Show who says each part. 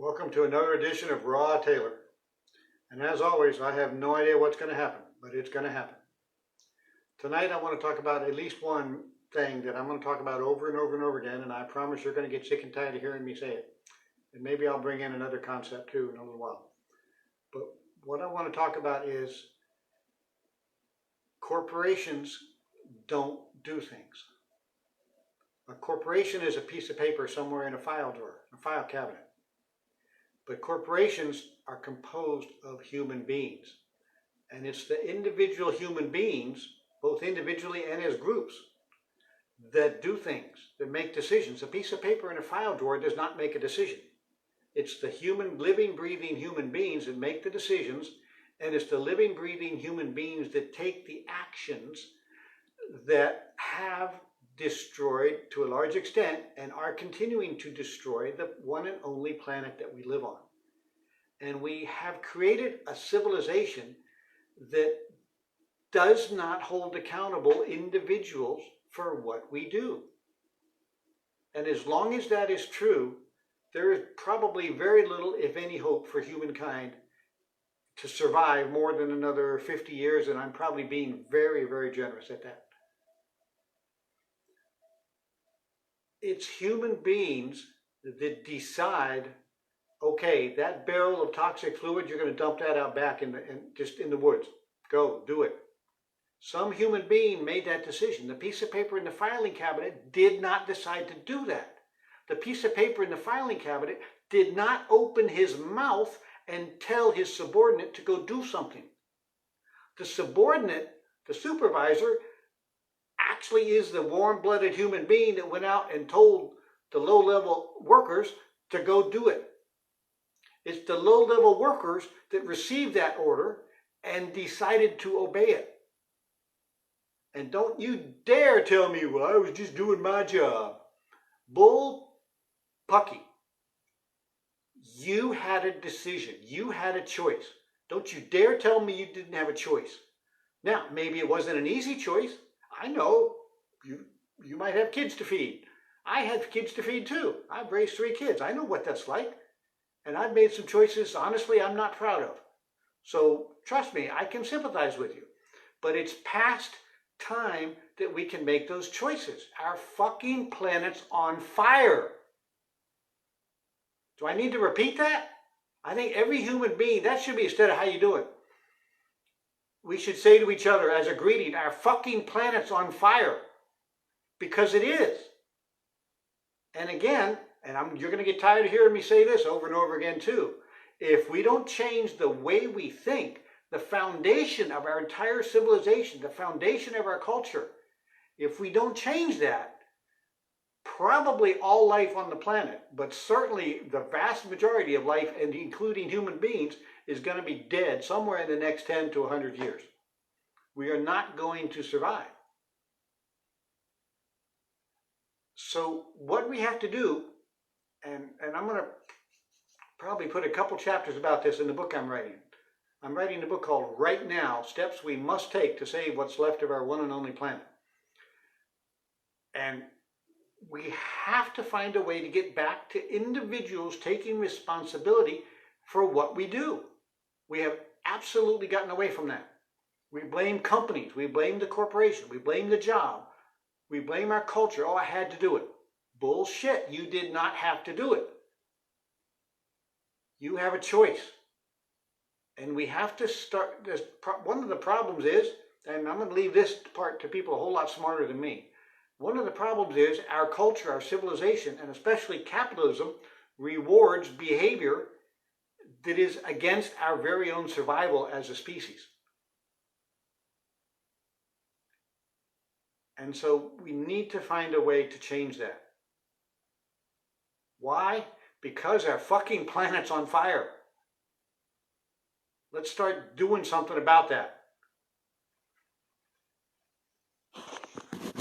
Speaker 1: Welcome to another edition of Raw Taylor. And as always, I have no idea what's going to happen, but it's going to happen. Tonight I want to talk about at least one thing that I'm going to talk about over and over and over again, and I promise you're going to get sick and tired of hearing me say it. And maybe I'll bring in another concept too in a little while. But what I want to talk about is corporations don't do things. A corporation is a piece of paper somewhere in a file drawer, a file cabinet. But corporations are composed of human beings. And it's the individual human beings, both individually and as groups, that do things, that make decisions. A piece of paper in a file drawer does not make a decision. It's the human, living, breathing human beings that make the decisions, and it's the living, breathing human beings that take the actions that have destroyed, to a large extent, and are continuing to destroy the one and only planet that we live on. And we have created a civilization that does not hold accountable individuals for what we do. And as long as that is true, there is probably very little, if any, hope for humankind to survive more than another 50 years, and I'm probably being very, very generous at that. It's human beings that decide, okay, that barrel of toxic fluid, you're going to dump that out back just in the woods. Go, do it. Some human being made that decision. The piece of paper in the filing cabinet did not decide to do that. The piece of paper in the filing cabinet did not open his mouth and tell his subordinate to go do something. The subordinate, the supervisor, actually is the warm-blooded human being that went out and told the low-level workers to go do it. It's the low-level workers that received that order and decided to obey it. And don't you dare tell me, well, I was just doing my job. Bull pucky. You had a decision. You had a choice. Don't you dare tell me you didn't have a choice. Now, maybe it wasn't an easy choice. I know you might have kids to feed. I have kids to feed too. I've raised 3 kids. I know what that's like. And I've made some choices, honestly, I'm not proud of. So trust me, I can sympathize with you. But it's past time that we can make those choices. Our fucking planet's on fire. Do I need to repeat that? I think every human being, that should be instead of how you doing. We should say to each other as a greeting, our fucking planet's on fire. Because it is. And again, you're going to get tired of hearing me say this over and over again too. If we don't change the way we think, the foundation of our entire civilization, the foundation of our culture, if we don't change that, probably all life on the planet, but certainly the vast majority of life, and including human beings, is going to be dead somewhere in the next 10 to 100 years. We are not going to survive. So what we have to do, and I'm going to probably put a couple chapters about this in the book I'm writing. I'm writing a book called Right Now, Steps We Must Take to Save What's Left of Our One and Only Planet. And we have to find a way to get back to individuals taking responsibility for what we do. We have absolutely gotten away from that. We blame companies, we blame the corporation, we blame the job, we blame our culture. Oh, I had to do it. Bullshit, you did not have to do it. You have a choice. And we have to start, one of the problems is, and I'm going to leave this part to people a whole lot smarter than me. One of the problems is our culture, our civilization, and especially capitalism, rewards behavior that is against our very own survival as a species. And so we need to find a way to change that. Why? Because our fucking planet's on fire. Let's start doing something about that.